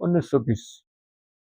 1920।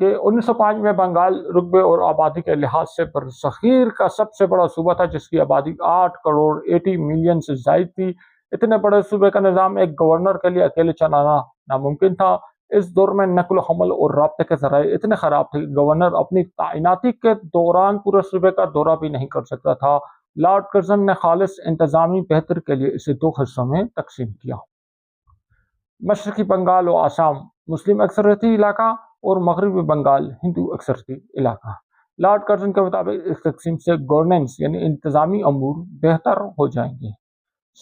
کہ 1905 میں بنگال رقبے اور آبادی کے لحاظ سے برصغیر کا سب سے بڑا صوبہ تھا، جس کی آبادی 8 کروڑ 80 ملین سے زائد تھی۔ اتنے بڑے صوبے کا نظام ایک گورنر کے لیے اکیلے چلانا ناممکن تھا۔ اس دور میں نقل و حمل اور رابطے کے ذرائع اتنے خراب تھے کہ گورنر اپنی تعیناتی کے دوران پورے صوبے کا دورہ بھی نہیں کر سکتا تھا۔ لارڈ کرزن نے خالص انتظامی بہتری کے لیے اسے 2 حصوں میں تقسیم کیا: مشرقی بنگال و آسام مسلم اکثریتی علاقہ اور مغربی بنگال ہندو اکثریتی علاقہ۔ لارڈ کرزن کے مطابق اس تقسیم سے گورننس یعنی انتظامی امور بہتر ہو جائیں گے۔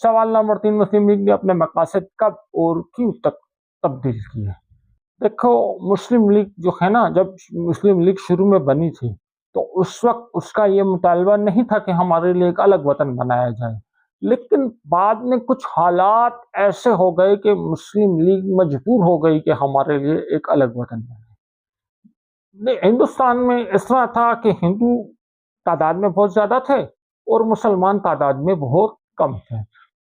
سوال نمبر 3، مسلم لیگ نے اپنے مقاصد کب اور کیوں تک تبدیل کیے؟ دیکھو، مسلم لیگ جو ہے نا، جب مسلم لیگ شروع میں بنی تھی تو اس وقت اس کا یہ مطالبہ نہیں تھا کہ ہمارے لیے ایک الگ وطن بنایا جائے، لیکن بعد میں کچھ حالات ایسے ہو گئے کہ مسلم لیگ مجبور ہو گئی کہ ہمارے لیے ایک الگ وطن بنائے۔ ہندوستان میں اس طرح تھا کہ ہندو تعداد میں بہت زیادہ تھے اور مسلمان تعداد میں بہت کم تھے،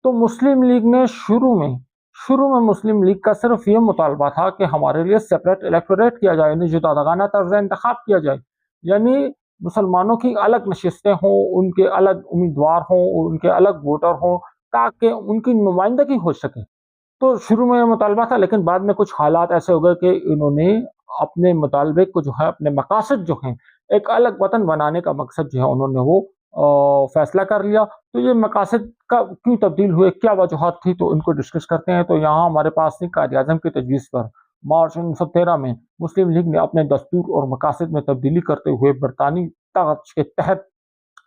تو مسلم لیگ نے شروع میں مسلم لیگ کا صرف یہ مطالبہ تھا کہ ہمارے لیے سیپریٹ الیکٹوریٹ کیا جائے، یعنی جداگانہ طرز انتخاب کیا جائے، یعنی مسلمانوں کی الگ نشستیں ہوں، ان کے الگ امیدوار ہوں اور ان کے الگ ووٹر ہوں، تاکہ ان کی نمائندگی ہو سکے۔ تو شروع میں یہ مطالبہ تھا، لیکن بعد میں کچھ حالات ایسے ہو گئے کہ انہوں نے اپنے مطالبے کو جو ہے، اپنے مقاصد جو ہیں، ایک الگ وطن بنانے کا مقصد جو ہے، انہوں نے وہ فیصلہ کر لیا۔ تو یہ مقاصد کا کیوں تبدیل ہوئے، کیا وجوہات تھی، تو ان کو ڈسکس کرتے ہیں۔ تو یہاں ہمارے پاس قائد اعظم کی تجویز پر مارچ 1913 میں مسلم لیگ نے اپنے دستور اور مقاصد میں تبدیلی کرتے ہوئے برطانوی طاقت کے تحت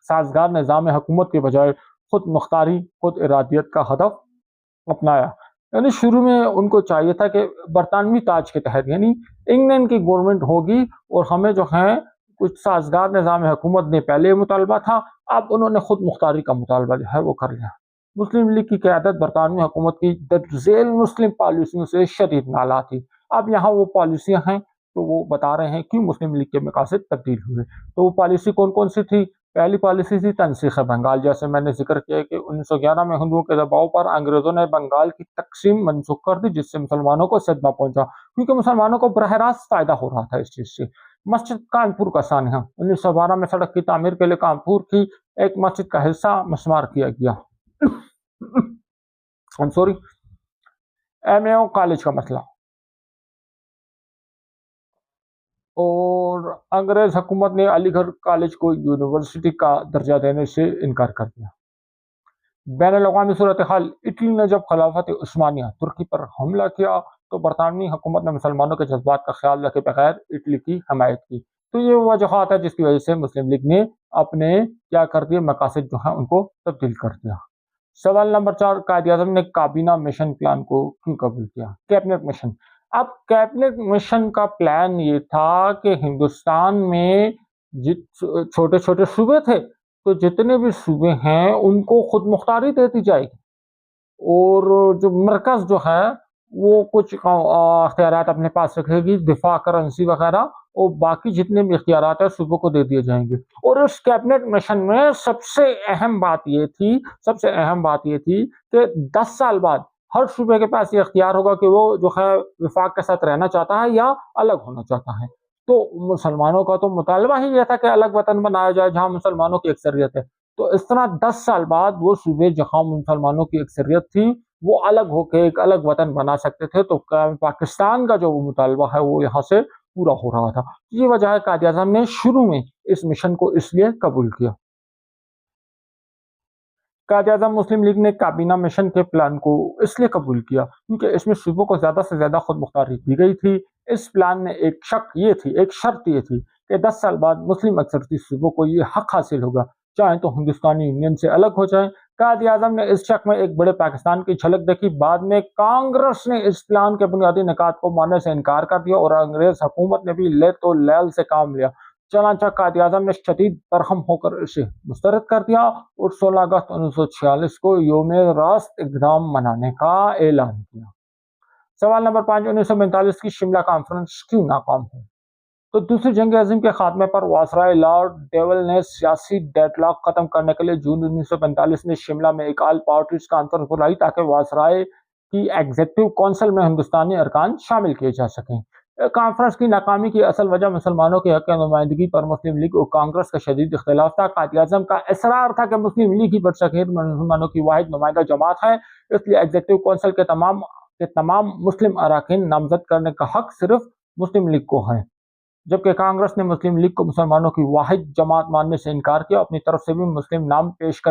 سازگار نظام حکومت کے بجائے خود مختاری، خود ارادیت کا ہدف اپنایا۔ یعنی شروع میں ان کو چاہیے تھا کہ برطانوی تاج کے تحت، یعنی انگلینڈ کی گورنمنٹ ہوگی اور ہمیں جو ہے کچھ سازگار نظام حکومت نے پہلے مطالبہ تھا، اب انہوں نے خود مختاری کا مطالبہ جو ہے وہ کر لیا۔ مسلم لیگ کی قیادت برطانوی حکومت کی درج ذیل مسلم پالیسیوں سے شدید نالاں تھی۔ اب یہاں وہ پالیسیاں ہیں تو وہ بتا رہے ہیں کیوں مسلم لیگ کے مقاصد تبدیل ہوئے۔ تو وہ پالیسی کون کون سی تھی؟ پہلی پالیسی تھی تنسیخ بنگال، جیسے میں نے ذکر کیا کہ 1911 میں ہندوؤں کے دباؤ پر انگریزوں نے بنگال کی تقسیم منسوخ کر دی، جس سے مسلمانوں کو صدمہ پہنچا، کیونکہ مسلمانوں کو براہ راست فائدہ ہو رہا تھا اس چیز سے۔ مسجد کانپور کا سانحہ 1912 میں سڑک کی تعمیر کے لیے کانپور کی ایک مسجد کا حصہ مسمار کیا گیا۔ MAO کالج کا مسئلہ اور انگریز حکومت نے علی گڑھ کالج کو یونیورسٹی کا درجہ دینے سے انکار کر دیا۔ بین الاقوامی صورتحال، اٹلی نے جب خلافت عثمانیہ ترکی پر حملہ کیا تو برطانوی حکومت نے مسلمانوں کے جذبات کا خیال رکھے بغیر اٹلی کی حمایت کی۔ تو یہ وجوہات ہے جس کی وجہ سے مسلم لیگ نے اپنے کیا کر دیے، مقاصد جو ہیں ان کو تبدیل کر دیا۔ سوال نمبر 4، قائد اعظم نے کابینہ مشن پلان کو کیوں قبول کیا؟ Cabinet mission. اب کیبنٹ مشن کا پلان یہ تھا کہ ہندوستان میں چھوٹے چھوٹے صوبے تھے، تو جتنے بھی صوبے ہیں ان کو خود مختاری دے دی جائے گی، اور جو مرکز جو ہے وہ کچھ اختیارات اپنے پاس رکھے گی، دفاع، کرنسی وغیرہ، اور باقی جتنے بھی اختیارات ہیں صوبوں کو دے دیے جائیں گے۔ اور اس کیبنٹ مشن میں سب سے اہم بات یہ تھی کہ 10 سال بعد ہر صوبے کے پاس یہ اختیار ہوگا کہ وہ جو ہے وفاق کے ساتھ رہنا چاہتا ہے یا الگ ہونا چاہتا ہے۔ تو مسلمانوں کا تو مطالبہ ہی یہ تھا کہ الگ وطن بنایا جائے جہاں مسلمانوں کی اکثریت ہے۔ تو اس طرح 10 سال بعد وہ صوبے جہاں مسلمانوں کی اکثریت تھی وہ الگ ہو کے ایک الگ وطن بنا سکتے تھے۔ تو پاکستان کا جو مطالبہ ہے وہ یہاں سے پورا ہو رہا تھا۔ یہ وجہ ہے قائد اعظم نے شروع میں اس مشن کو اس لیے قبول کیا۔ قائد اعظم مسلم لیگ نے کابینہ مشن کے پلان کو اس لیے قبول کیا کیونکہ اس میں صوبوں کو زیادہ سے زیادہ خود مختاری دی گئی تھی۔ اس پلان میں ایک شرط یہ تھی کہ 10 سال بعد مسلم اکثریتی صوبوں کو یہ حق حاصل ہوگا چاہے تو ہندوستانی یونین سے الگ ہو جائیں۔ قائد اعظم نے اس شک میں ایک بڑے پاکستان کی جھلک دیکھی۔ بعد میں کانگریس نے اس پلان کے بنیادی نکات کو ماننے سے انکار کر دیا اور انگریز حکومت نے بھی لیت و لیل سے کام لیا۔ چنانچہ قائد اعظم نے شدید برہم ہو کر اسے مسترد کر دیا اور 16 اگست 1946 کو یوم راست اقدام منانے کا اعلان کیا۔ سوال نمبر 5، 1942 کی شملہ کانفرنس کیوں ناکام ہوئی؟ تو دوسری جنگ عظیم کے خاتمے پر وائسرائے لارڈ ڈیول نے سیاسی ڈیڈ لاک ختم کرنے کے لیے جون 1945 میں شملہ میں ایک آل پارٹیز کانفرنس بلائی تاکہ وائسرائے کی ایگزیکٹو کونسل میں ہندوستانی ارکان شامل کیے جا سکیں۔ کانفرنس کی ناکامی کی اصل وجہ مسلمانوں کے حق نمائندگی پر مسلم لیگ اور کانگریس کا شدید اختلاف تھا۔ قائد اعظم کا اصرار تھا کہ مسلم لیگ ہی برصغیر مسلمانوں کی واحد نمائندہ جماعت ہے، اس لیے ایگزیکٹو کونسل کے تمام مسلم اراکین نامزد کرنے کا حق صرف مسلم لیگ کو ہے، جبکہ کانگریس نے مسلم لیگ کو مسلمانوں کی واحد جماعت ماننے سے انکار کیا۔ اپنی طرف سے بھی مسلم نام پیش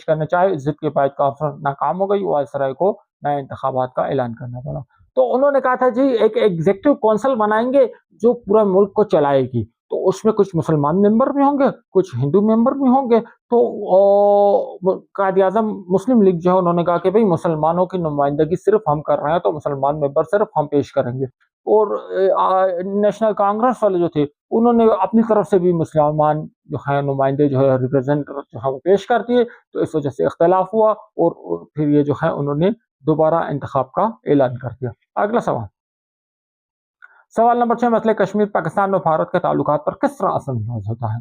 کرنے چاہے، ضد کے بعد کانفرنس ناکام ہو گئی، وائسرائے کو نئے انتخابات کا اعلان کرنا پڑا۔ تو انہوں نے کہا تھا جی ایک ایگزیکٹو کونسل بنائیں گے جو پورا ملک کو چلائے گی، تو اس میں کچھ مسلمان ممبر بھی ہوں گے، کچھ ہندو ممبر بھی ہوں گے۔ تو قائد اعظم مسلم لیگ جو ہے انہوں نے کہا کہ بھئی مسلمانوں کی نمائندگی صرف ہم کر رہے ہیں، تو مسلمان ممبر صرف ہم پیش کریں گے۔ اور نیشنل کانگریس والے جو تھے انہوں نے اپنی طرف سے بھی مسلمان جو ہے نمائندے جو ہے ریپرزینٹر جو ہے وہ پیش کر دیے، تو اس وجہ سے اختلاف ہوا اور پھر یہ جو ہے انہوں نے دوبارہ انتخاب کا اعلان کر دیا۔ اگلا سوال نمبر 6، مسئلہ کشمیر پاکستان اور بھارت کے تعلقات پر کس طرح اثر انداز ہوتا ہے؟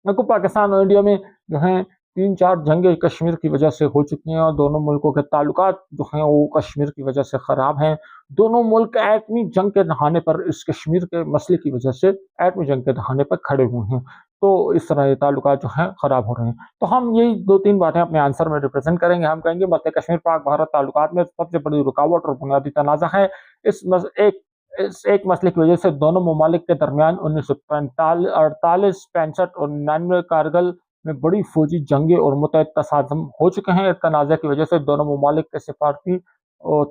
دیکھو پاکستان اور انڈیا میں جو ہیں 3-4 جنگیں کشمیر کی وجہ سے ہو چکی ہیں، اور دونوں ملکوں کے تعلقات جو ہیں وہ کشمیر کی وجہ سے خراب ہیں۔ دونوں ملک ایٹمی جنگ کے دہانے پر اس کشمیر کے مسئلے کی وجہ سے ایٹمی جنگ کے دہانے پر کھڑے ہوئے ہیں، تو اس طرح یہ تعلقات جو ہیں خراب ہو رہے ہیں۔ تو ہم یہی 2-3 باتیں اپنے آنسر میں ریپرزینٹ کریں گے۔ ہم کہیں گے مسئلہ کشمیر پاک بھارت تعلقات میں سب سے بڑی رکاوٹ اور بنیادی تنازع ہے اس ایک مسئلے کی وجہ سے دونوں ممالک کے درمیان 1948، 65 اور 99 کارگل میں بڑی فوجی جنگیں اور متعدد تصادم ہو چکے ہیں۔ تنازع کی وجہ سے دونوں ممالک کے سفارتی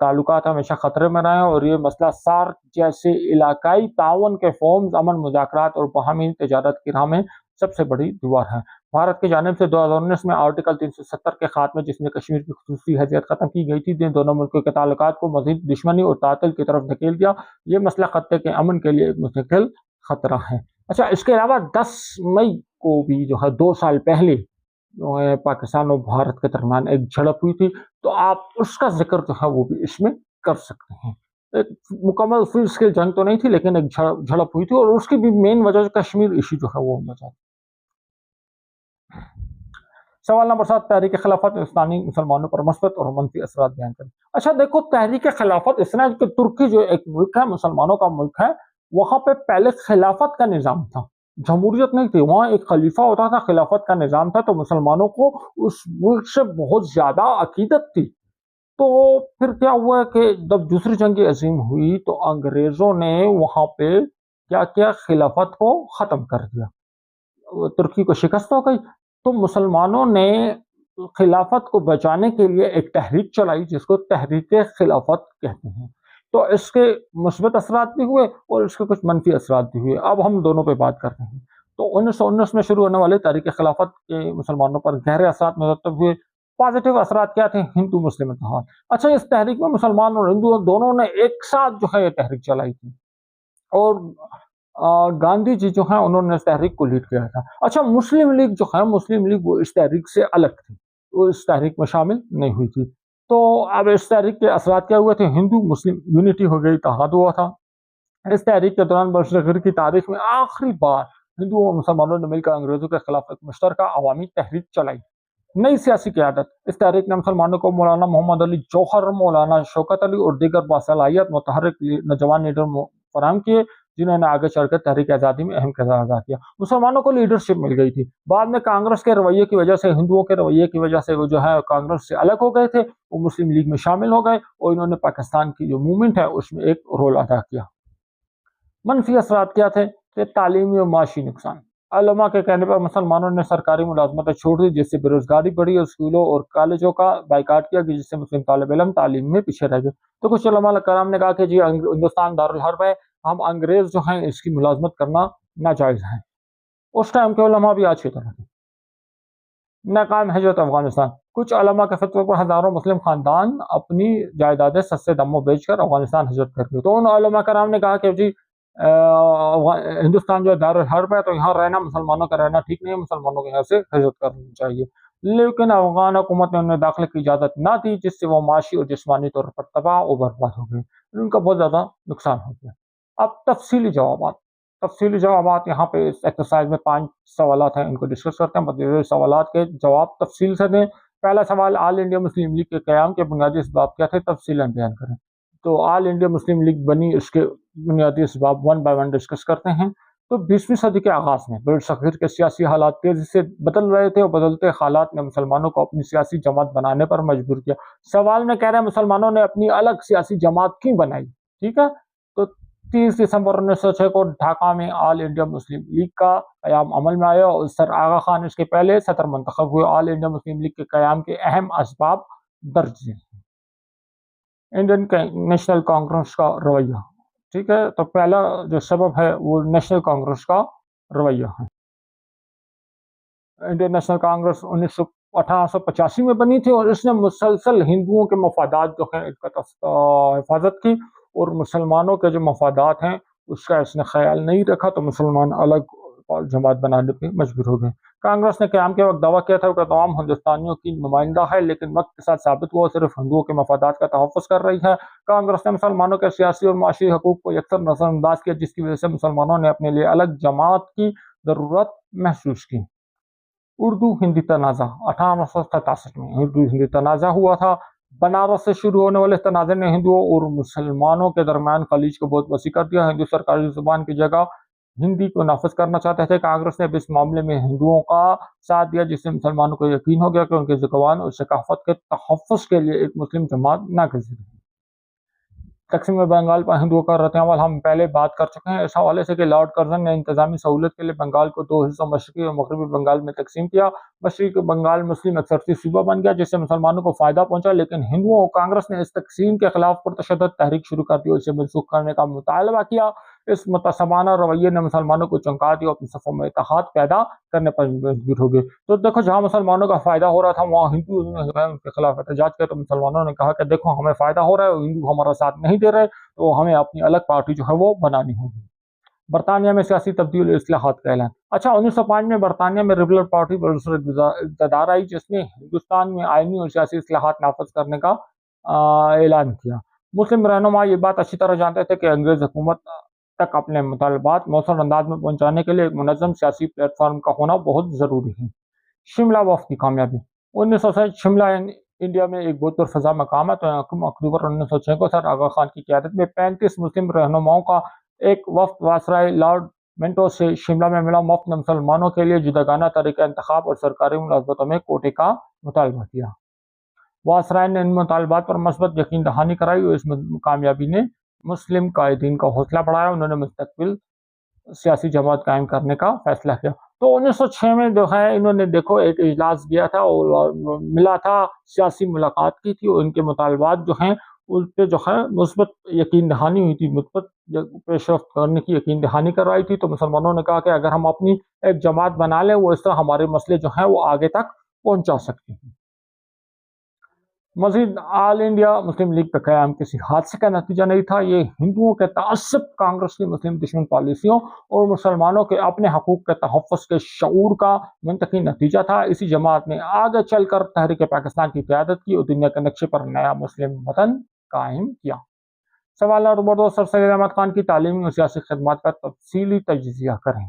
تعلقات ہمیشہ خطرے میں رہے ہیں، اور یہ مسئلہ سارک جیسے علاقائی تعاون کے فورمز، امن مذاکرات اور باہمی تجارت کی راہ میں سب سے بڑی دیوار ہے۔ بھارت کی جانب سے 2019 میں آرٹیکل 370 کے خاتمے، جس میں کشمیر کی خصوصی حیثیت ختم کی گئی تھی، نے دونوں ملکوں کے تعلقات کو مزید دشمنی اور تعطل کی طرف دھکیل دیا۔ یہ مسئلہ خطے کے امن کے لیے ایک مستقل خطرہ ہے۔ اچھا، اس کے علاوہ 10 مئی کو بھی جو ہے 2 سال پہلے پاکستان اور بھارت کے درمیان ایک جھڑپ ہوئی تھی، تو آپ اس کا ذکر جو ہے وہ بھی اس میں کر سکتے ہیں۔ ایک مکمل فل اسکیل جنگ تو نہیں تھی، لیکن ایک جھڑپ ہوئی تھی، اور اس کی بھی مین وجہ کشمیر ایشو جو ہے وہ وجہ۔ سوال نمبر 7، تحریک خلافت اسلامی مسلمانوں پر مثبت اور منفی اثرات بیان کریں۔ اچھا دیکھو، تحریک خلافت اسلامی کہ ترکی جو ایک ملک ہے، مسلمانوں کا ملک ہے، وہاں پہ پہلے خلافت کا نظام تھا، جمہوریت نہیں تھی، وہاں ایک خلیفہ ہوتا تھا، خلافت کا نظام تھا، تو مسلمانوں کو اس ملک سے بہت زیادہ عقیدت تھی۔ تو پھر کیا ہوا کہ جب دوسری جنگ عظیم ہوئی تو انگریزوں نے وہاں پہ کیا کیا، خلافت کو ختم کر دیا، ترکی کو شکست ہو گئی۔ تو مسلمانوں نے خلافت کو بچانے کے لیے ایک تحریک چلائی جس کو تحریک خلافت کہتے ہیں۔ تو اس کے مثبت اثرات بھی ہوئے اور اس کے کچھ منفی اثرات بھی ہوئے۔ اب ہم دونوں پہ بات کرتے ہیں۔ تو 1919 میں شروع ہونے والے تحریک خلافت کے مسلمانوں پر گہرے اثرات مرتب ہوئے۔ پازیٹیو اثرات کیا تھے؟ ہندو مسلم اتحاد۔ اچھا، اس تحریک میں مسلمان اور ہندو دونوں نے ایک ساتھ جو ہے یہ تحریک چلائی تھی، اور گاندھی جی جو ہیں انہوں نے اس تحریک کو لیڈ کیا تھا۔ اچھا، مسلم لیگ جو ہے، مسلم لیگ وہ اس تحریک سے الگ تھی، وہ اس تحریک میں شامل نہیں ہوئی تھی۔ تو اب اس تحریک کے اثرات کیا ہوئے تھے؟ ہندو مسلم یونٹی ہو گئی، اتحاد ہوا تھا۔ اس تحریک کے دوران برصغیر کی تاریخ میں آخری بار ہندوؤں اور مسلمانوں نے مل کر انگریزوں کے خلاف ایک مشترکہ عوامی تحریک چلائی۔ نئی سیاسی قیادت، اس تحریک نے مسلمانوں کو مولانا محمد علی جوہر، مولانا شوکت علی اور دیگر باصلاحیت متحرک نوجوان لیڈر فراہم کیے، جنہوں نے آگے چل کر تحریک آزادی میں اہم کردار ادا کیا۔ مسلمانوں کو لیڈرشپ مل گئی تھی۔ بعد میں کانگریس کے رویے کی وجہ سے، ہندوؤں کے رویے کی وجہ سے وہ جو ہے کانگریس سے الگ ہو گئے تھے، وہ مسلم لیگ میں شامل ہو گئے، اور انہوں نے پاکستان کی جو موومنٹ ہے اس میں ایک رول ادا کیا۔ منفی اثرات کیا تھے؟ کہ تعلیمی اور معاشی نقصان۔ علماء کے کہنے پر مسلمانوں نے سرکاری ملازمتیں چھوڑ دی، جس سے بے روزگاری بڑھی، اور اسکولوں اور کالجوں کا بائیکاٹ کیا گیا، جس سے مسلم طالب علم تعلیم میں پیچھے رہ گئے۔ تو کچھ علماء کرام نے کہا کہ جی ہندوستان دارالحرب ہے، ہم انگریز جو ہیں اس کی ملازمت کرنا ناجائز ہے۔ اس ٹائم کے علماء بھی آج کی طرح تھے۔ ناکام ہجرت افغانستان، کچھ علماء کے فتوے پر ہزاروں مسلم خاندان اپنی جائیدادیں سستے دموں بیچ کر افغانستان ہجرت کر گئے۔ تو ان علماء کرام نے کہا کہ جی ہندوستان جو دارالحرب ہے، تو یہاں رہنا، مسلمانوں کا رہنا ٹھیک نہیں ہے، مسلمانوں کو یہاں سے ہجرت کرنی چاہیے۔ لیکن افغان حکومت نے انہیں داخلے کی اجازت نہ دی، جس سے وہ معاشی اور جسمانی طور پر تباہ اور برباد ہو گئے، ان کا بہت زیادہ نقصان ہو گیا۔ اب تفصیلی جوابات یہاں پہ اس ایکسرسائز میں 5 سوالات ہیں، ان کو ڈسکس کرتے ہیں۔ مطلب سوالات کے جواب تفصیل سے دیں۔ پہلا سوال، آل انڈیا مسلم لیگ کے قیام کے بنیادی اسباب کیا تھے؟ تفصیلاً بیان کریں۔ تو آل انڈیا مسلم لیگ بنی، اس کے بنیادی اسباب ون بائی ون ڈسکس کرتے ہیں۔ تو 20ویں صدی کے آغاز میں بر صغیر کے سیاسی حالات تیزی سے بدل رہے تھے اور بدلتے حالات نے مسلمانوں کو اپنی سیاسی جماعت بنانے پر مجبور کیا۔ سوال میں کہہ رہے ہیں مسلمانوں نے اپنی الگ سیاسی جماعت کیوں بنائی؟ ٹھیک ہے، تو 30 دسمبر 1906 کو ڈھاکہ میں آل انڈیا مسلم لیگ کا قیام عمل میں آیا اور سر آغا خان اس کے پہلے صدر منتخب ہوئے۔ آل انڈیا مسلم لیگ کے قیام کے اہم اسباب درج ہیں۔ انڈین نیشنل کانگریس کا رویہ، ٹھیک ہے، تو پہلا جو سبب ہے وہ نیشنل کانگریس کا رویہ ہے۔ انڈین نیشنل کانگریس 1885 میں بنی تھی اور اس نے مسلسل ہندوؤں کے مفادات جو ہیں حفاظت کی اور مسلمانوں کے جو مفادات ہیں اس کا اس نے خیال نہیں رکھا، تو مسلمان الگ جماعت بنانے پہ مجبور ہو گئے۔ کانگریس نے قیام کے وقت دعویٰ کیا تھا کہ تمام ہندوستانیوں کی نمائندہ ہے، لیکن وقت کے ساتھ ثابت ہوا صرف ہندوؤں کے مفادات کا تحفظ کر رہی ہے۔ کانگریس نے مسلمانوں کے سیاسی اور معاشی حقوق کو یکسر نظر انداز کیا، جس کی وجہ سے مسلمانوں نے اپنے لیے الگ جماعت کی ضرورت محسوس کی۔ اردو ہندی تنازع 1867 میں اردو ہندی تنازع ہوا تھا۔ بنارس سے شروع ہونے والے تنازع نے ہندوؤں اور مسلمانوں کے درمیان خلیج کو بہت وسیع کر دیا۔ ہندو سرکاری زبان کی جگہ ہندی کو نافذ کرنا چاہتے تھے۔ کانگریس نے بھی اس معاملے میں ہندوؤں کا ساتھ دیا، جس سے مسلمانوں کو یقین ہو گیا کہ ان کی زبان اور ثقافت کے تحفظ کے لیے ایک مسلم جماعت ناگزیر ہے۔ تقسیم بنگال پر ہندوؤں کا رد عمل ہم پہلے بات کر چکے ہیں، اس حوالے سے کہ لارڈ کرزن نے انتظامی سہولت کے لیے بنگال کو 2 حصوں مشرقی اور مغربی بنگال میں تقسیم کیا۔ مشرقی بنگال مسلم اکثرتی صوبہ بن گیا، جس سے مسلمانوں کو فائدہ پہنچا، لیکن ہندوؤں اور کانگریس نے اس تقسیم کے خلاف پرتشدد تحریک شروع کر دی اور اسے منسوخ کرنے کا مطالبہ کیا۔ اس متسمانہ رویے نے مسلمانوں کو چونکا دیا اور اپنی صفوں میں اتحاد پیدا کرنے پر مجبور ہو گئے۔ تو دیکھو، جہاں مسلمانوں کا فائدہ ہو رہا تھا وہاں ہندو ان کے خلاف احتجاج کیا، تو مسلمانوں نے کہا کہ دیکھو ہمیں فائدہ ہو رہا ہے اور ہندو ہمارا ساتھ نہیں دے رہے، تو ہمیں اپنی الگ پارٹی جو ہے وہ بنانی ہوگی۔ برطانیہ میں سیاسی تبدیلی اور اصلاحات کا اعلان۔ اچھا، 1905 میں برطانیہ میں ریبلر پارٹی برسر اقتدار آئی، جس نے ہندوستان میں آئینی اور سیاسی اصلاحات نافذ کرنے کا اعلان کیا۔ مسلم رہنما یہ بات اچھی طرح جانتے تھے کہ انگریز حکومت تک اپنے مطالبات مؤثر انداز میں پہنچانے کے لیے ایک منظم سیاسی پلیٹ فارم کا ہونا بہت ضروری ہے۔ شملہ وفد کی کامیابی۔ 1906 شملہ انڈیا میں ایک بہت پرفضا مقام ہے، تو اکتوبر 1906 کو سر آغا خان کی قیادت میں 35 مسلم رہنماؤں کا ایک وفد وائسرائے لارڈ منٹو سے شملہ میں ملا۔ وفد نے مسلمانوں کے لیے جداگانہ طریقہ انتخاب اور سرکاری ملازمتوں میں کوٹے کا مطالبہ کیا۔ وائسرائے نے ان مطالبات پر مثبت یقین دہانی کرائی اور اس کامیابی نے مسلم قائدین کا حوصلہ بڑھایا۔ انہوں نے مستقل سیاسی جماعت قائم کرنے کا فیصلہ کیا۔ تو 1906 میں جو ہے انہوں نے دیکھو ایک اجلاس کیا تھا اور ملا تھا، سیاسی ملاقات کی تھی اور ان کے مطالبات جو ہیں اس پہ جو ہے مثبت یقین دہانی ہوئی تھی، مثبت پیش رفت کرنے کی یقین دہانی کروائی تھی۔ تو مسلمانوں نے کہا کہ اگر ہم اپنی ایک جماعت بنا لیں وہ اس طرح ہمارے مسئلے جو ہیں وہ آگے تک پہنچا سکتے ہیں۔ مزید آل انڈیا مسلم لیگ کا قیام کسی حادثے کا نتیجہ نہیں تھا، یہ ہندوؤں کے تعصب، کانگریس کی مسلم دشمن پالیسیوں اور مسلمانوں کے اپنے حقوق کے تحفظ کے شعور کا منطقی نتیجہ تھا۔ اسی جماعت نے آگے چل کر تحریک پاکستان کی قیادت کی اور دنیا کے نقشے پر نیا مسلم وطن قائم کیا۔ سوال نمبر 2، سر سید احمد خان کی تعلیمی اور سیاسی خدمات کا تفصیلی تجزیہ کریں۔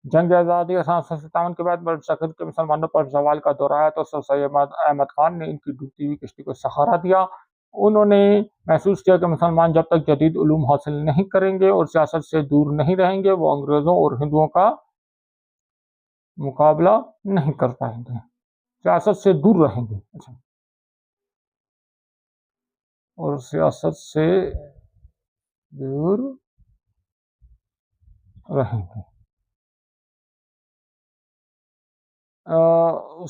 جنگ آزادی 1857 کے بعد برصغیر کے مسلمانوں پر زوال کا دور آیا تو سر سید احمد خان نے ان کی ڈوبتی ہوئی کشتی کو سہارا دیا۔ انہوں نے محسوس کیا کہ مسلمان جب تک جدید علوم حاصل نہیں کریں گے اور سیاست سے دور نہیں رہیں گے وہ انگریزوں اور ہندوؤں کا مقابلہ نہیں کر پائیں گے۔ سیاست سے دور رہیں گے، اچھا، اور سیاست سے دور رہیں گے۔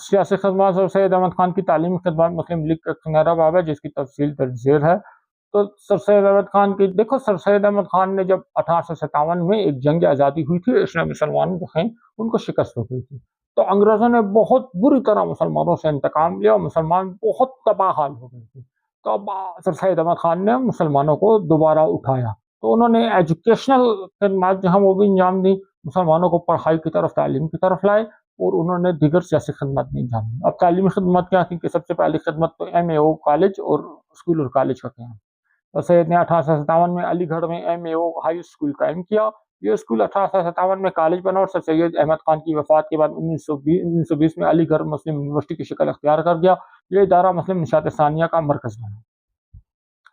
سیاسی خدمات سر سید احمد خان کی تعلیمی خدمات مسلم لیگ کا سنہرا باب ہے، جس کی تفصیل درج ذیل ہے۔ تو سر سید احمد خان کی دیکھو، سر سید احمد خان نے جب 1857 میں ایک جنگ آزادی ہوئی تھی، اس میں مسلمان جو ہیں ان کو شکست ہو گئی تھی، تو انگریزوں نے بہت بری طرح مسلمانوں سے انتقام لیا اور مسلمان بہت تباہ حال ہو گئے تھے۔ تو اب سر سید احمد خان نے مسلمانوں کو دوبارہ اٹھایا، تو انہوں نے ایجوکیشنل خدمات جو ہیں وہ بھی انجام دی، مسلمانوں کو پڑھائی کی طرف، تعلیم کی طرف لائے اور انہوں نے دیگر سیاسی خدمات نہیں انجام دی۔ اب تعلیمی خدمات کیا تھی کہ سب سے پہلی خدمت تو MAO کالج اور اسکول اور کالج کا قیام۔ تو سید نے 1857 میں علی گڑھ میں MAO ہائی اسکول قائم کیا۔ یہ اسکول 1857 میں کالج بنا اور سر سید احمد خان کی وفات کے بعد 1920 میں علی گڑھ مسلم یونیورسٹی کی شکل اختیار کر گیا۔ یہ ادارہ مسلم نشات ثانیہ کا مرکز بنا۔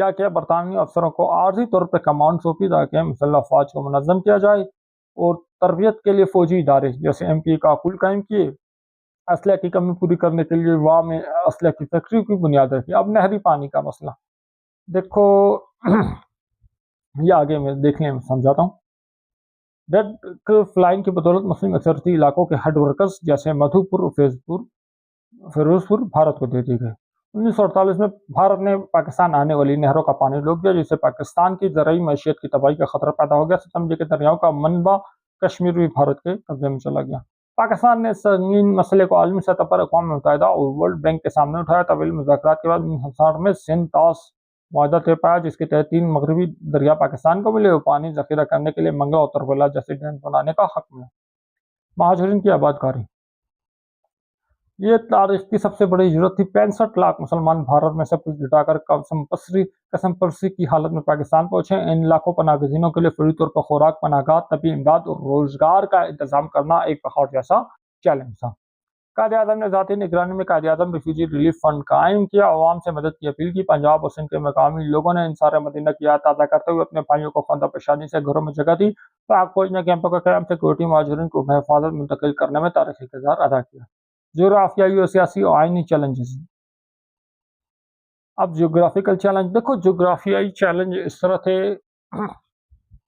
کیا کیا برطانوی افسروں کو عارضی طور پر کمانڈ سونپی تاکہ مسلح افواج کو منظم کیا جائے، اور تربیت کے لیے فوجی ادارے جیسے MP کا کل قائم کیے، اسلحے کی کمی پوری کرنے کے لیے واہ میں اسلحے کی فیکٹری کی بنیاد رکھی۔ اب نہری پانی کا مسئلہ دیکھو، یہ آگے میں دیکھنے میں سمجھاتا ہوں۔ ریڈ کلف لائن کی بدولت مسلم اکثریتی علاقوں کے ہیڈ ورکرز جیسے مدھو پور اور فیروز پور بھارت کو دے دی گئے۔ 1948 میں بھارت نے پاکستان آنے والی نہروں کا پانی روک دیا، جس سے پاکستان کی زرعی معیشت کی تباہی کا خطرہ پیدا ہو گیا۔ ستمبر کے دریاؤں کا منبع کشمیر بھی بھارت کے قبضے میں چلا گیا۔ پاکستان نے سنگین مسئلے کو عالمی سطح پر اقوام متحدہ اور ورلڈ بینک کے سامنے اٹھایا۔ طویل مذاکرات کے بعد 1960 میں سندھ طاس معاہدہ طے پایا، جس کے تحت 3 مغربی دریا پاکستان کو ملے اور پانی ذخیرہ کرنے کے لیے منگلا اور تربلا جیسے ڈیم بنانے کا حق ملا۔ مہاجرین کی آباد کاری، یہ تاریخ کی سب سے بڑی ہجرت تھی۔ 65 لاکھ مسلمان بھارت میں سب کچھ جٹا کر قسم پرسی کی حالت میں پاکستان پہنچے۔ ان لاکھوں پناہ گزینوں کے لیے فوری طور پر خوراک، پناہ گاہ، طبی امداد اور روزگار کا انتظام کرنا ایک پہاڑ جیسا چیلنج تھا۔ قائد اعظم نے ذاتی نگرانی میں Quaid Azam refugee relief fund قائم کیا، عوام سے مدد کی اپیل کی۔ پنجاب اور سندھ کے مقامی لوگوں نے انصار مدینہ کی یاد تازہ کرتے ہوئے اپنے بھائیوں کو خندہ پیشانی سے گھروں میں جگہ دی۔ پاک فوج نے کیمپوں کا قیام، سیکورٹی، مہاجرین کو بحفاظت منتقل کرنے میں تاریخی کردار ادا کیا۔ جغرافیائی اور سیاسی اور آئینی چیلنجز۔ اب جغرافیکل چیلنج دیکھو، جغرافیائی چیلنج اس طرح تھے۔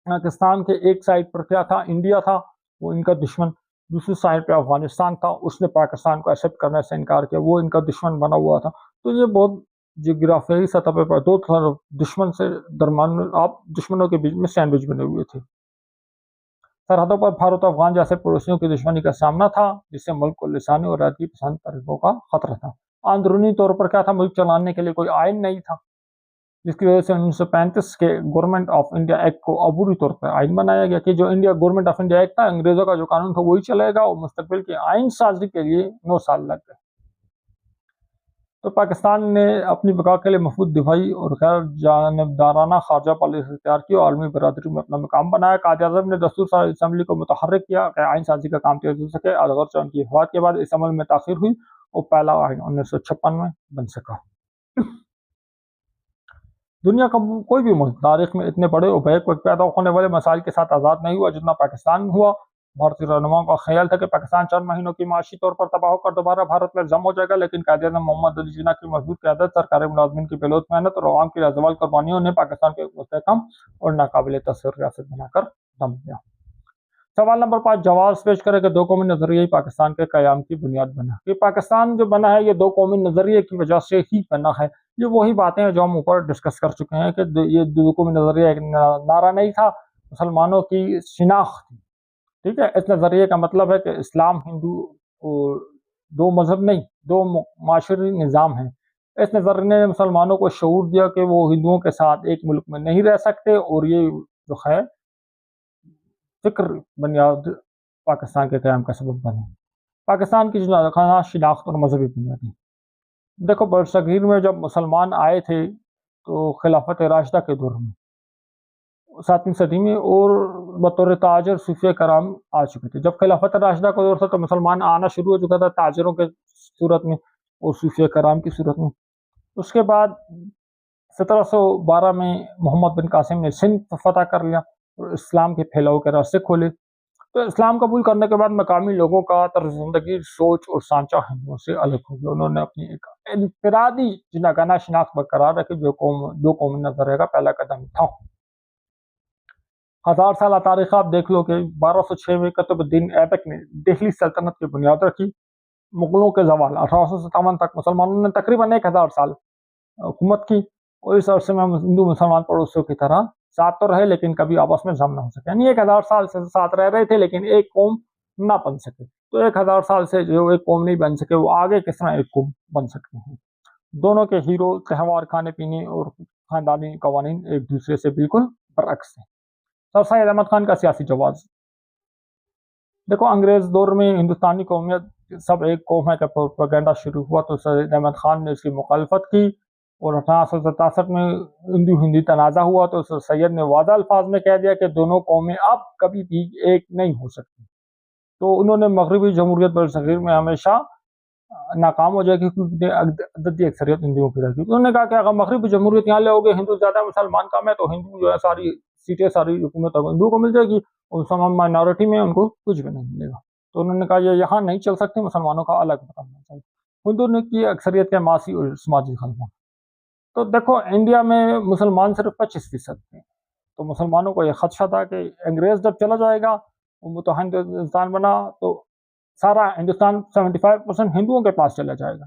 پاکستان کے ایک سائڈ پر کیا تھا؟ انڈیا تھا، وہ ان کا دشمن۔ دوسری سائڈ پہ افغانستان تھا، اس نے پاکستان کو ایکسیپٹ کرنے سے انکار کیا، وہ ان کا دشمن بنا ہوا تھا۔ تو یہ بہت جغرافیائی سطح پہ دو طرف دشمن سے درمیان میں، آپ دشمنوں کے بیچ میں سینڈوچ بنے ہوئے تھے۔ سرحدوں پر بھارت اور افغان جیسے پڑوسیوں کی دشمنی کا سامنا تھا، جس سے ملک کو لسانی اور رعایتی پسند طریقوں کا خطرہ تھا۔ اندرونی طور پر کیا تھا؟ ملک چلانے کے لیے کوئی آئین نہیں تھا، جس کی وجہ سے 1935 کے گورنمنٹ آف انڈیا ایکٹ کو عبوری طور پر آئین بنایا گیا کہ جو India government of India act تھا، انگریزوں کا جو قانون تھا وہی چلے گا، اور مستقبل کے آئین سازی کے لیے 9 سال لگ گئے۔ تو پاکستان نے اپنی بقا کے لیے مفید دفاعی اور غیر جانبدارانہ خارجہ پالیسی اختیار کی اور عالمی برادری میں اپنا مقام بنایا۔ قائد اعظم نے دستور ساز اسمبلی کو متحرک کیا کہ آئین سازی کا کام تیز ہو سکے، اگرچہ ان کی وفات کے بعد اس عمل میں تاخیر ہوئی اور پہلا آئین 1956 میں بن سکا۔ دنیا کا کوئی بھی ملک تاریخ میں اتنے بڑے اور بیک وقت پیدا ہونے والے مسائل کے ساتھ آزاد نہیں ہوا جتنا پاکستان ہوا۔ بھارتی رہنماؤں کا خیال تھا کہ پاکستان چند مہینوں کی معاشی طور پر تباہ ہو کر دوبارہ بھارت میں ضم ہو جائے گا، لیکن قائد اعظم محمد علی جناح کی مضبوط قیادت، سرکاری ملازمین کی بے لوث محنت اور عوام کی لازوال قربانیوں نے پاکستان کو ایک مستحکم اور ناقابل تاثر ریاست بنا کر دم دیا۔ سوال نمبر 5، جواز پیش کرے کہ 2 قومی نظریہ ہی پاکستان کے قیام کی بنیاد بنا۔ یہ پاکستان جو بنا ہے یہ 2 قومی نظریے کی وجہ سے ہی بنا ہے۔ یہ وہی باتیں ہیں جو ہم اوپر ڈسکس کر چکے ہیں کہ یہ 2 قومی نظریہ ایک نعرہ نہیں تھا، مسلمانوں کی شناخت تھی۔ ٹھیک ہے، اس نظریے کا مطلب ہے کہ اسلام، ہندو اور 2 مذہب نہیں، 2 معاشرتی نظام ہیں۔ اس نظریے نے مسلمانوں کو شعور دیا کہ وہ ہندوؤں کے ساتھ ایک ملک میں نہیں رہ سکتے، اور یہ جو ہے فکر بنیاد پاکستان کے قیام کا سبب بنے۔ پاکستان کی شناخت اور مذہبی بنیادیں دیکھو، برصغیر میں جب مسلمان آئے تھے تو خلافت راشدہ کے دور میں 7ویں صدی میں، اور بطور تاجر صوفیہ کرام آ چکے تھے۔ جب خلافت راشدہ کا دور تھا تو مسلمان آنا شروع ہو چکا تھا، تاجروں کے صورت میں اور صوفیہ کرام کی صورت میں۔ اس کے بعد 1712 میں محمد بن قاسم نے سندھ فتح کر لیا اور اسلام کے پھیلاؤ کے راستے کھولے۔ تو اسلام قبول کرنے کے بعد مقامی لوگوں کا طرز زندگی، سوچ اور سانچہ ہندوؤں سے الگ ہو گیا۔ انہوں نے اپنی ایک انفرادی جناگانہ شناخت برقرار رکھی، جو 2 قومی نظریے کا پہلا قدم تھا۔ 1000 سالہ تاریخ آپ دیکھ لو کہ 1206 میں قطب الدین ایبک نے دہلی سلطنت کی بنیاد رکھی۔ مغلوں کے زوال 1857 تک مسلمانوں نے تقریباً 1000 سال حکومت کی، اور اس عرصے میں ہندو مسلمان پڑوسیوں کی طرح ساتھ تو رہے لیکن کبھی آپس میں ضم نہ ہو سکے، یعنی 1000 سال سے ساتھ رہ رہے تھے لیکن ایک قوم نہ بن سکے۔ تو 1000 سال سے جو ایک قوم نہیں بن سکے، وہ آگے کس طرح ایک قوم بن سکتے ہیں؟ دونوں کے ہیرو، تہوار، کھانے پینے اور خاندانی قوانین ایک دوسرے سے بالکل برعکس ہیں۔ سر سید احمد خان کا سیاسی جواز دیکھو، انگریز دور میں ہندوستانی قومیت سب ایک قوم ہے کا پروپیگنڈا شروع ہوا تو سید احمد خان نے اس کی مخالفت کی، اور 1867 میں ہندو ہندی تنازع ہوا تو سر سید نے واضح الفاظ میں کہہ دیا کہ دونوں قومیں اب کبھی بھی ایک نہیں ہو سکتی۔ تو انہوں نے مغربی جمہوریت برصغیر میں ہمیشہ ناکام ہو جائے گی کیونکہ عددی اکثریت ہندوؤں کی رہے گی. انہوں نے کہا کہ اگر مغربی جمہوریت یہاں لے گے ہندو زیادہ مسلمان کم ہے تو ہندو جو ہے ساری سیٹیں ساری حکومت ہندوؤں کو مل جائے گی اور مسلمان مائنورٹی میں ان کو کچھ بھی نہیں ملے گا. تو انہوں نے کہا یہ یہاں نہیں چل سکتے, مسلمانوں کا الگ بننا چاہیے. ہندو نے کی اکثریت کے معاشی اور سماجی خدمات. تو دیکھو انڈیا میں مسلمان صرف 25% تھے, تو مسلمانوں کو یہ خدشہ تھا کہ انگریز جب چلا جائے گا متحد ہندوستان بنا تو سارا ہندوستان 75% ہندوؤں کے پاس چلا جائے گا.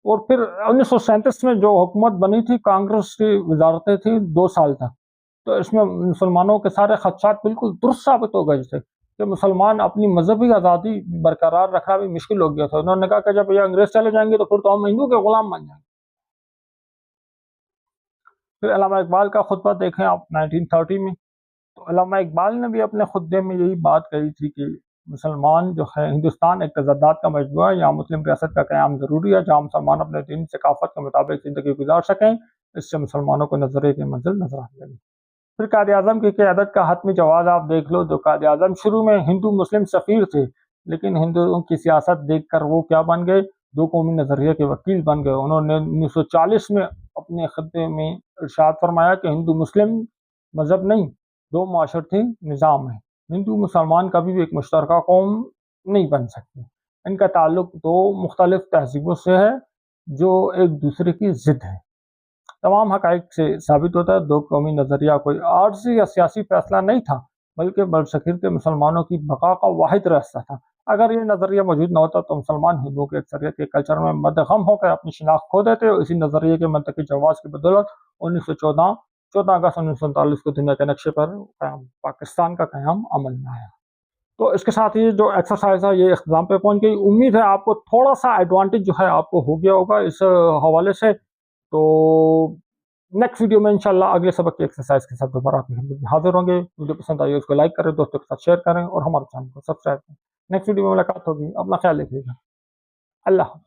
اور پھر 1937 میں جو حکومت بنی تھی کانگریس کی وزارتیں تھیں 2 سال تک, تو اس میں مسلمانوں کے سارے خدشات بالکل درست ثابت ہو گئے تھے کہ مسلمان اپنی مذہبی آزادی برقرار رکھنا بھی مشکل ہو گیا تھا. انہوں نے کہا کہ جب یہ انگریز چلے جائیں گے تو پھر تو ہم ہندو کے غلام بن جائیں گے. پھر علامہ اقبال کا خطبہ دیکھیں آپ 1930 میں, تو علامہ اقبال نے بھی اپنے خطبے میں یہی بات کہی تھی کہ مسلمان جو ہے ہندوستان ایک تضادات کا مجموعہ ہے, یہاں مسلم ریاست کا قیام ضروری ہے جہاں مسلمان اپنے دین ثقافت کے مطابق زندگی گزار سکیں. اس سے مسلمانوں کو نظریے کی منزل نظر آنے لگی. پھر قائد اعظم کی قیادت کا حتمی جواز آپ دیکھ لو. جو قائد اعظم شروع میں ہندو مسلم سفیر تھے, لیکن ہندوؤں کی سیاست دیکھ کر وہ کیا بن گئے, 2 قومی نظریے کے وکیل بن گئے. انہوں نے 1940 میں اپنے خطے میں ارشاد فرمایا کہ ہندو مسلم مذہب نہیں, 2 معاشرتی نظام ہے. ہندو مسلمان کبھی بھی ایک مشترکہ قوم نہیں بن سکتی. ان کا تعلق 2 مختلف تہذیبوں سے ہے جو ایک دوسرے کی ضد ہے. تمام حقائق سے ثابت ہوتا ہے 2 قومی نظریہ کوئی عارضی یا سیاسی فیصلہ نہیں تھا بلکہ برصغیر کے مسلمانوں کی بقا کا واحد راستہ تھا. اگر یہ نظریہ موجود نہ ہوتا تو مسلمان ہندوؤں کی اکثریت کے کلچر میں مدغم ہو کر اپنی شناخت کھو دیتے. اور اسی نظریے کے منطقی جواز کی بدولت 14 اگست 1947 کو دنیا کے نقشے پر پاکستان کا قیام عمل میں آیا. تو اس کے ساتھ یہ جو ایکسرسائز ہے یہ اختتام پہ پہنچ گئی. امید ہے آپ کو تھوڑا سا ایڈوانٹیج جو ہے آپ کو ہو گیا ہوگا اس حوالے سے. تو نیکسٹ ویڈیو میں انشاءاللہ اگلے سبق کی ایکسرسائز کے ساتھ دوبارہ آپ حاضر ہوں گے. ویڈیو پسند آئی اس کو لائک کریں, دوستوں کے ساتھ شیئر کریں اور ہمارے چینل کو سبسکرائب کریں. نیکسٹ ویڈیو میں ملاقات ہوگی. اپنا خیال رکھیے گا. اللہ حافظ.